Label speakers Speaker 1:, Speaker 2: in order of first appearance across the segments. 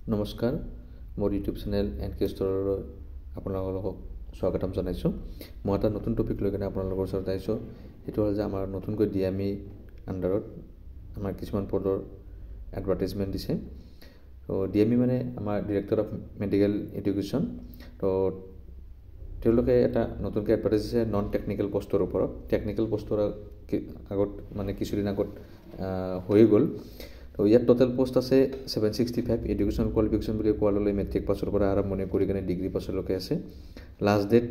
Speaker 1: নমস্কাৰ মোৰ YouTube channel এনকে ষ্টৰৰ আপোনালোকক স্বাগতম জনাইছোঁ। মই এটা নতুন টপিক লৈ কিনে আপোনালোকৰ ওচৰত আহিছোঁ। সেইটো হ'ল যে আমাৰ নতুনকৈ ডিএমই আণ্ডাৰত আমাৰ কিছুমান পদৰ এডভাৰটাইজমেণ্ট দিছে। তো ডিএমই মানে আমাৰ ডিৰেক্টৰ অফ মেডিকেল এডুকেশ্যন। তো তেওঁলোকে এটা নতুনকৈ এডভাৰটাইজ দিছে নন টেকনিকেল পষ্টৰ ওপৰত। টেকনিকেল পষ্টৰ আগত মানে কিছুদিন আগত হৈ গ'ল। তো ইয়াত টোটেল পোষ্ট আছে 765। এডুকেশ্যন কোৱালিফিকেশ্যন বুলি কোৱাৰ লগে মেট্ৰিক পাছৰ পৰা আৰম্ভণি কৰি কিনে ডিগ্ৰী পাছলৈকে আছে। লাষ্ট ডেট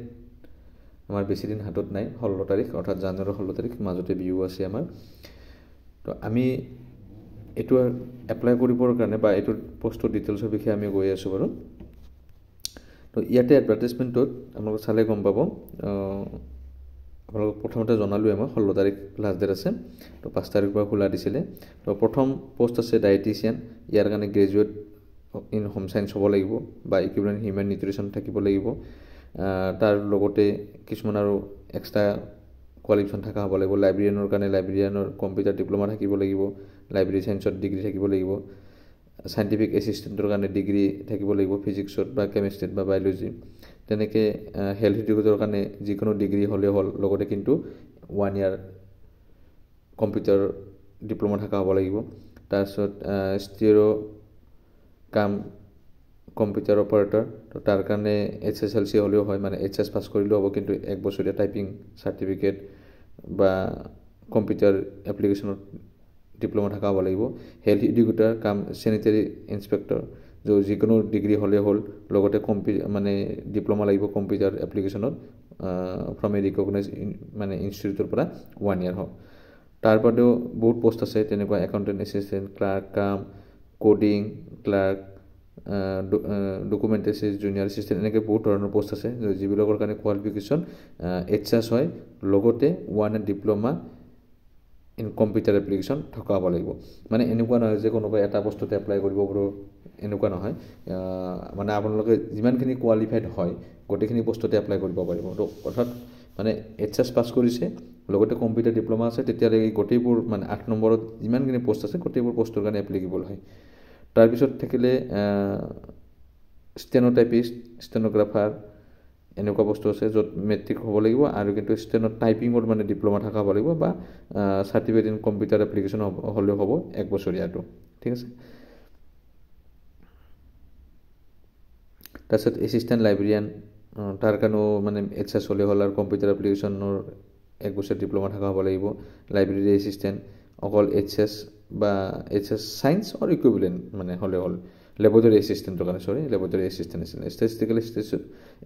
Speaker 1: আমাৰ বেছিদিন হাতত নাই, 16 তাৰিখ অৰ্থাৎ জানুৱাৰীৰ 16 তাৰিখ। মাজতে বিহু আছে আমাৰ। তো আমি এইটো এপ্লাই কৰিবৰ কাৰণে বা এইটোৰ পোষ্টৰ ডিটেইলছৰ বিষয়ে আমি গৈ আছোঁ বাৰু। তো ইয়াতে এডভাৰটাইজমেণ্টত আপোনালোকে চালে গম পাব। আপোনালোকক প্ৰথমতে জনালোৱে মই 16 তাৰিখ লাষ্ট ডেট আছে। তো 5 তাৰিখৰ পৰা খোলা দিছিলে। তো প্ৰথম পোষ্ট আছে ডায়েটিচিয়ান। ইয়াৰ কাৰণে গ্ৰেজুৱেট ইন হোম চায়েন্স হ'ব লাগিব বা ইকুইভেলেণ্ট হিউমেন নিউট্ৰিশ্যন থাকিব লাগিব। তাৰ লগতে কিছুমান আৰু এক্সট্ৰা কোৱালিফিকেশ্যন থকা হ'ব লাগিব। লাইব্ৰেৰিয়ানৰ কাৰণে লাইব্ৰেৰিয়ানৰ কম্পিউটাৰ ডিপ্ল'মা থাকিব লাগিব। লাইব্ৰেৰী চায়েন্সত ডিগ্ৰী থাকিব লাগিব। চাইণ্টিফিক এছিষ্টেণ্টৰ কাৰণে ডিগ্ৰী থাকিব লাগিব, ফিজিক্সত বা কেমেষ্ট্ৰিত বা বায়'লজি। তেনেকৈ হেল্থ এডুকেটৰ কাৰণে যিকোনো ডিগ্ৰী হ'লেই হ'ল, লগতে কিন্তু 1 year কম্পিউটাৰ ডিপ্ল'মা থকা হ'ব লাগিব। তাৰপিছত ষ্টিৰ' কাম কম্পিউটাৰ অপাৰেটৰ। তো তাৰ কাৰণে HSLC হ'লেও হয়, মানে HS পাছ কৰিলেও হ'ব, কিন্তু 1 বছৰীয়া টাইপিং চাৰ্টিফিকেট বা কম্পিউটাৰ এপ্লিকেশ্যনত ডিপ্ল'মা থকা হ'ব লাগিব। হেল্থ এডুকেটৰ কাম চেনিটেৰী ইনস্পেক্টৰ, যিকোনো ডিগ্ৰী হ'লেই হ'ল, লগতে মানে ডিপ্ল'মা লাগিব কম্পিউটাৰ এপ্লিকেশ্যনত ফ্ৰম এ ৰিকগনাইজ মানে ইনষ্টিটিউটৰ পৰা 1 year হওক। তাৰ বাদেও বহুত পোষ্ট আছে, তেনেকুৱা একাউণ্টেণ্ট এছিষ্টেণ্ট, ক্লাৰ্ক কাম কোডিং ক্লাৰ্ক, ডকুমেণ্টেচিষ্ট, জুনিয়ৰ এছিষ্টেণ্ট, এনেকৈ বহুত ধৰণৰ পোষ্ট আছে, যিবিলাকৰ কাৰণে কোৱালিফিকেশ্যন HS হয়, লগতে 1 year diploma in computer application থকা হ'ব লাগিব। মানে এনেকুৱা নহয় যে কোনোবাই এটা পোষ্টতে এপ্লাই কৰিব পাৰোঁ, এনেকুৱা নহয়। মানে আপোনালোকে যিমানখিনি কোৱালিফাইড হয় গোটেইখিনি পোষ্টতে এপ্লাই কৰিব পাৰিব। তো অৰ্থাৎ মানে HS পাছ কৰিছে, লগতে কম্পিউটাৰ ডিপ্ল'মা আছে, তেতিয়াহ'লে এই গোটেইবোৰ মানে 8 নম্বৰত যিমানখিনি পোষ্ট আছে গোটেইবোৰ পোষ্টৰ কাৰণে এপ্লিকেবল হয়। তাৰপিছত থাকিলে ষ্টেনোটাইপিষ্ট, ষ্টেনোগ্ৰাফাৰ, এনেকুৱা বস্তু আছে য'ত মেট্ৰিক হ'ব লাগিব, আৰু কিন্তু ষ্টেনো টাইপিঙৰ মানে ডিপ্ল'মা থকা হ'ব লাগিব বা চাৰ্টিফিকেট ইন কম্পিউটাৰ এপ্লিকেশ্যন হ'লেও হ'ব 1 বছৰীয়াটো। ঠিক আছে। তাৰপিছত এছিষ্টেণ্ট লাইব্ৰেৰিয়ান, তাৰ কাৰণেও মানে HS হ'লেও হ'ল, আৰু কম্পিউটাৰ এপ্লিকেশ্যনৰ 1 বছৰীয়া ডিপ্ল'মা থকা হ'ব লাগিব। লাইব্ৰেৰী এছিষ্টেণ্ট অকল HS বা HS চায়েন্স অৰ ইকুইভেলেণ্ট মানে হ'লেও হ'ল। লেবৰেটৰী এছিষ্টেণ্টৰ কাৰণে লেবৰেটৰী এছিষ্টেণ্ট আছিলে। ষ্টেটিষ্টিকেল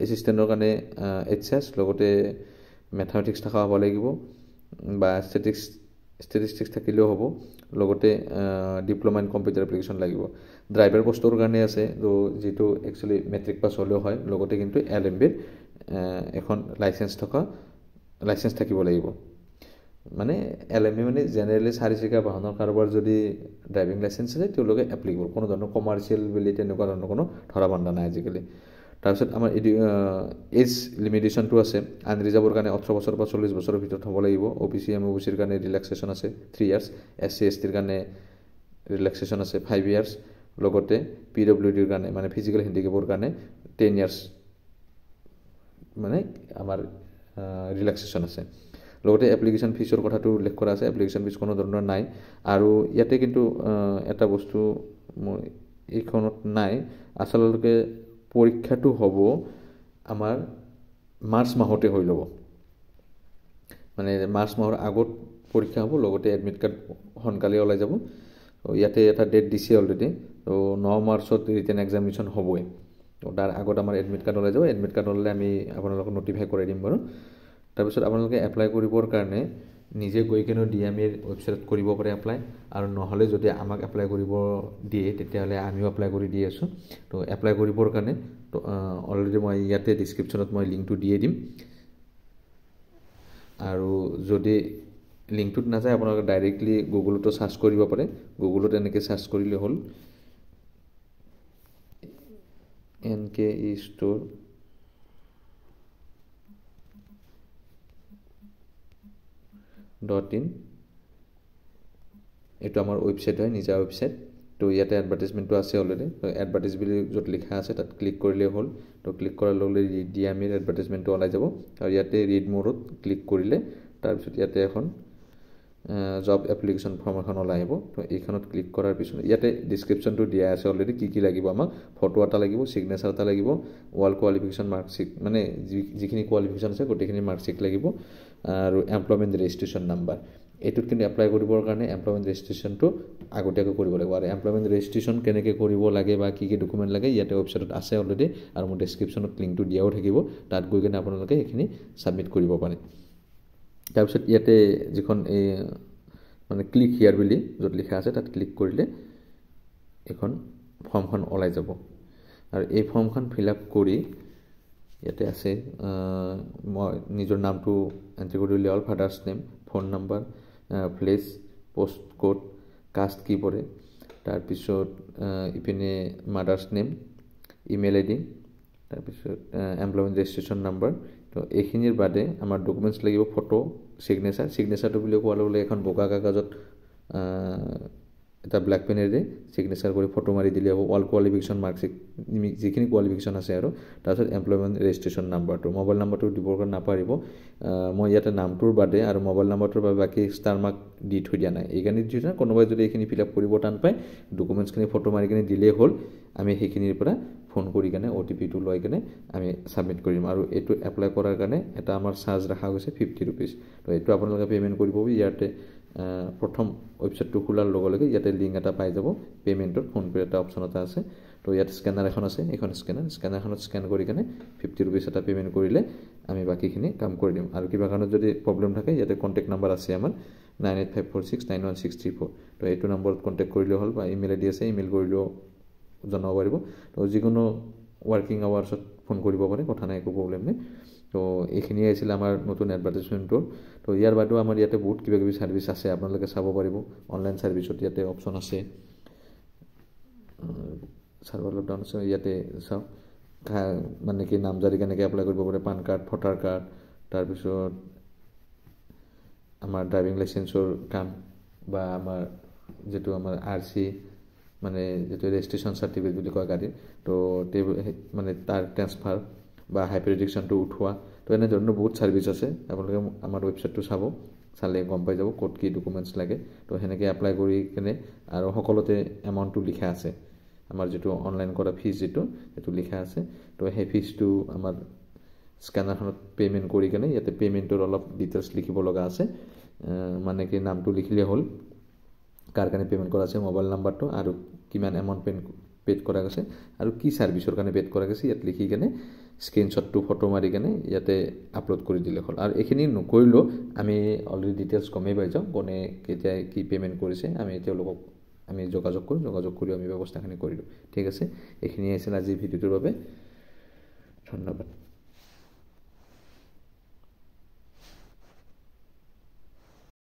Speaker 1: এছিষ্টেণ্টৰ কাৰণে HS, লগতে মেথামেটিক্স থকা হ'ব লাগিব বা ষ্টেটিষ্টিক্স থাকিলেও হ'ব, লগতে ডিপ্ল'মা ইন কম্পিউটাৰ এপ্লিকেশ্যন লাগিব। ড্ৰাইভাৰ পোষ্টৰ কাৰণে আছে, যিটো একচুৱেলি মেট্ৰিক পাছ হ'লেও হয়, লগতে কিন্তু LMBৰ এখন লাইচেঞ্চ থাকিব লাগিব। মানে LMB মানে জেনেৰেলি 4 চকীয়া বাহনৰ কাৰোবাৰ যদি ড্ৰাইভিং লাইচেঞ্চ আছে তেওঁলোকে এপ্লিকেবল, কোনো ধৰণৰ কমাৰ্চিয়েল বুলি তেনেকুৱা ধৰণৰ কোনো ধৰা বন্ধা নাই আজিকালি। তাৰপিছত আমাৰ এজ লিমিটেশ্যনটো আছে। আনৰিজাৰ্ভৰ কাৰণে 18 বছৰৰ পৰা 40 বছৰৰ ভিতৰত হ'ব লাগিব। OBC MOBCৰ কাৰণে ৰিলেক্সেশ্যন আছে 3 years। SC STৰ কাৰণে ৰিলেক্সেশ্যন আছে 5 years। লগতে PWDৰ কাৰণে মানে ফিজিকেল হেণ্ডিকেপৰ কাৰণে 10 years মানে আমাৰ ৰিলেক্সেশ্যন আছে। লগতে এপ্লিকেশ্যন ফিজৰ কথাটো উল্লেখ কৰা আছে। এপ্লিকেশ্যন ফিজ কোনো ধৰণৰ নাই। আৰু ইয়াতে কিন্তু এটা বস্তু মই এইখনত নাই, আচলতে পৰীক্ষাটো হ'ব আমাৰ মাৰ্চ মাহতে হৈ ল'ব, মানে মাৰ্চ মাহৰ আগত পৰীক্ষা হ'ব, লগতে এডমিট কাৰ্ড সোনকালে ওলাই যাব। ইয়াতে এটা ডেট দিছে অলৰেডি। তো 9 মাৰ্চত ৰিটেন এক্সামিনেশ্যন হ'বই। তো তাৰ আগত আমাৰ এডমিট কাৰ্ড ওলাই যাব। এডমিট কাৰ্ড ওলালে আমি আপোনালোকক নটিফাই কৰাই দিম বাৰু। তাৰপিছত আপোনালোকে এপ্লাই কৰিবৰ কাৰণে নিজে গৈ কিনে ডিএমইৰ ৱেবছাইটত কৰিব পাৰে এপ্লাই, আৰু নহ'লে যদি আমাক এপ্লাই কৰিব দিয়ে তেতিয়াহ'লে আমিও এপ্লাই কৰি দি আছোঁ। তো এপ্লাই কৰিবৰ কাৰণে অলৰেডি মই ইয়াতে ডিছক্ৰিপশ্যনত মই লিংকটো দিয়ে দিম। আৰু যদি লিংকটোত নাযায় আপোনালোকে ডাইৰেক্টলি গুগলতো চাৰ্চ কৰিব পাৰে। গুগলত এনেকৈ চাৰ্চ কৰিলে হ'ল NKE Store .in, এইটো আমাৰ ৱেবছাইট হয়, নিজা ৱেবছাইট। তো ইয়াতে এডভাৰ্টাইজমেণ্টটো আছে অলৰেডি তো এডভাৰ্টাইজ বুলি য'ত লিখা আছে তাত ক্লিক কৰিলেই হ'ল তো ক্লিক কৰাৰ লগে লগে ডিএমইৰ এডভাৰ্টাইজমেণ্টটো ওলাই যাব আৰু ইয়াতে ৰিড মোডত ক্লিক কৰিলে তাৰপিছত ইয়াতে এখন জব এপ্লিকেশ্যন ফৰ্ম এখন ওলাই আহিব তো এইখনত ক্লিক কৰাৰ পিছত ইয়াতে ডিছক্ৰিপশ্যনটো দিয়া আছে অলৰেডি কি লাগিব আমাক ফটো এটা লাগিব ছিগনেচাৰ এটা লাগিব ৱাল কোৱালিফিকেশ্যন মাৰ্কশ্বিট মানে যিখিনি কোৱালিফিকেশ্যন আছে গোটেইখিনি মাৰ্কশ্বিট লাগিব আৰু এমপ্লয়মেণ্ট ৰেজিষ্ট্ৰেশ্যন নাম্বাৰ এইটোত কিন্তু এপ্লাই কৰিবৰ কাৰণে এমপ্লয়মেণ্ট ৰেজিষ্ট্ৰেশ্যনটো আগতীয়াকৈ কৰিব লাগিব আৰু এমপ্লয়মেণ্ট ৰেজিষ্ট্ৰেশ্যন কেনেকৈ কৰিব লাগে বা কি ডকুমেণ্ট লাগে ইয়াতে ৱেবছাইটত আছে অলৰেডি আৰু মোৰ ডেছক্ৰিপশ্যনত লিংকটো দিয়াও থাকিব তাত গৈ কিনে আপোনালোকে সেইখিনি ছাবমিট কৰিব পাৰে তাৰপিছত ইয়াতে যিখন এই মানে ক্লিক হিয়াৰ বুলি য'ত লিখা আছে তাত ক্লিক কৰিলে এখন ফৰ্মখন ওলাই যাব আৰু এই ফৰ্মখন ফিল আপ কৰি ইয়াতে আছে মই নিজৰ নামটো এণ্ট্ৰি কৰি দিলে হ'ল father's name phone number place post code caste কি পৰে তাৰপিছত ইপিনে মাদাৰ্ছ নেম ইমেইল আইডি তাৰপিছত এমপ্লয়মেণ্ট ৰেজিষ্ট্ৰেশ্যন নাম্বাৰ তো এইখিনিৰ বাদে আমাৰ ডকুমেণ্টছ লাগিব ফটো ছিগনেচাৰটো বুলি কোৱাৰ লগে লগে এখন বগা কাগজত এটা ব্লেক পেনেৰে ছিগনেচাৰ কৰি ফটো মাৰি দিলে হ'ব ৱাল কোৱালিফিকেশ্যন মাৰ্কশ্বিট যিখিনি কোৱালিফিকেশ্যন আছে আৰু তাৰপিছত এমপ্লয়মেণ্ট ৰেজিষ্ট্ৰেশ্যন নাম্বাৰটো মোবাইল নাম্বাৰটো দিবৰ কাৰণে নাপাৰিব মই ইয়াতে নামটোৰ বাদে আৰু মোবাইল নাম্বাৰটোৰ বাবে বাকী ষ্টাৰ মাৰ্ক দি থৈ দিয়া নাই এইকাৰণে দি থৈ দিয়া কোনোবাই যদি এইখিনি ফিল আপ কৰিব টান পায় ডকুমেণ্টছখিনি ফটো মাৰি কিনে দিলেই হ'ল আমি সেইখিনিৰ পৰা ফোন কৰি কিনে OTPটো লৈ কিনে আমি ছাবমিট কৰিম আৰু এইটো এপ্লাই কৰাৰ কাৰণে এটা আমাৰ চাৰ্জ ৰখা গৈছে 50 ৰুপিজ তো এইটো আপোনালোকে পে'মেণ্ট কৰিব ইয়াতে প্ৰথম ৱেবছাইটটো খোলাৰ লগে লগে ইয়াতে লিংক এটা পাই যাব পে'মেণ্টৰ ফোনপে এটা অপশ্যন এটা আছে তো ইয়াত স্কেনাৰ এখন আছে এইখন স্কেনাৰখনত স্কেন কৰি কিনে 50 ৰুপিজ এটা পে'মেণ্ট কৰিলে আমি বাকীখিনি কাম কৰি দিম আৰু কিবা কাৰণত যদি প্ৰব্লেম থাকে ইয়াতে কণ্টেক্ট নাম্বাৰ আছে আমাৰ 9854691634 তো এইটো নম্বৰত কণ্টেক্ট কৰিলে হ'ল বা ইমেইল আইডি আছে ইমেইল কৰিলেও জনাব পাৰিব তো যিকোনো ৱৰ্কিং আৱাৰ্ছত ফোন কৰিব পাৰে কথা নাই একো প্ৰব্লেম নাই তো এইখিনিয়ে আছিল আমাৰ নতুন এডভাৰ্টাইজমেণ্টৰ তো ইয়াৰ বাদেও আমাৰ ইয়াতে বহুত কিবা কিবি ছাৰ্ভিচ আছে আপোনালোকে চাব পাৰিব অনলাইন ছাৰ্ভিচত ইয়াতে অপশ্যন আছে ছাৰ্ভাৰ লকডাউন আছে ইয়াতে চাওক মানে কি নামজাৰি কেনেকৈ এপ্লাই কৰিব পাৰে পান কাৰ্ড ভোটাৰ কাৰ্ড তাৰপিছত আমাৰ ড্ৰাইভিং লাইচেন্সৰ কাম বা আমাৰ যিটো আমাৰ RC মানে যিটো ৰেজিষ্ট্ৰেশ্যন চাৰ্টিফিকেট বুলি কয় গাড়ীৰ তো মানে তাৰ ট্ৰেন্সফাৰ বা হাইপাৰডিকশ্যনটো উঠোৱা তো এনেধৰণৰ বহুত ছাৰ্ভিচ আছে আপোনালোকে আমাৰ ৱেবছাইটটো চালে গম পাই যাব ক'ত কি ডকুমেণ্টছ লাগে তো সেনেকৈ এপ্লাই কৰি কিনে আৰু সকলোতে এমাউণ্টটো লিখা আছে আমাৰ যিটো অনলাইন কৰা ফিজ যিটো সেইটো লিখা আছে তো সেই ফিজটো আমাৰ স্কেনাৰখনত পে'মেণ্ট কৰি কিনে ইয়াতে পে'মেণ্টৰ অলপ ডিটেইলছ লিখিব লগা আছে মানে কি নামটো লিখিলে হ'ল কাৰ কাৰণে পে'মেণ্ট কৰা আছে মোবাইল নাম্বাৰটো আৰু কিমান এমাউণ্ট পে'ড কৰা গৈছে আৰু কি ছাৰ্ভিচৰ কাৰণে পে'ড কৰা গৈছে ইয়াত লিখি কিনে স্ক্ৰীনশ্বটটো ফটো মাৰি কিনে ইয়াতে আপলোড কৰি দিলে হ'ল আৰু এইখিনি নকৰিলেও আমি অলৰেডি ডিটেইলছ গমেই পাই যাওঁ কোনে কেতিয়া কি পে'মেণ্ট কৰিছে আমি তেওঁলোকক আমি যোগাযোগ কৰি আমি ব্যৱস্থাখিনি কৰি দিওঁ ঠিক আছে এইখিনি আছিল আজি ভিডিঅ'টোৰ বাবে ধন্যবাদ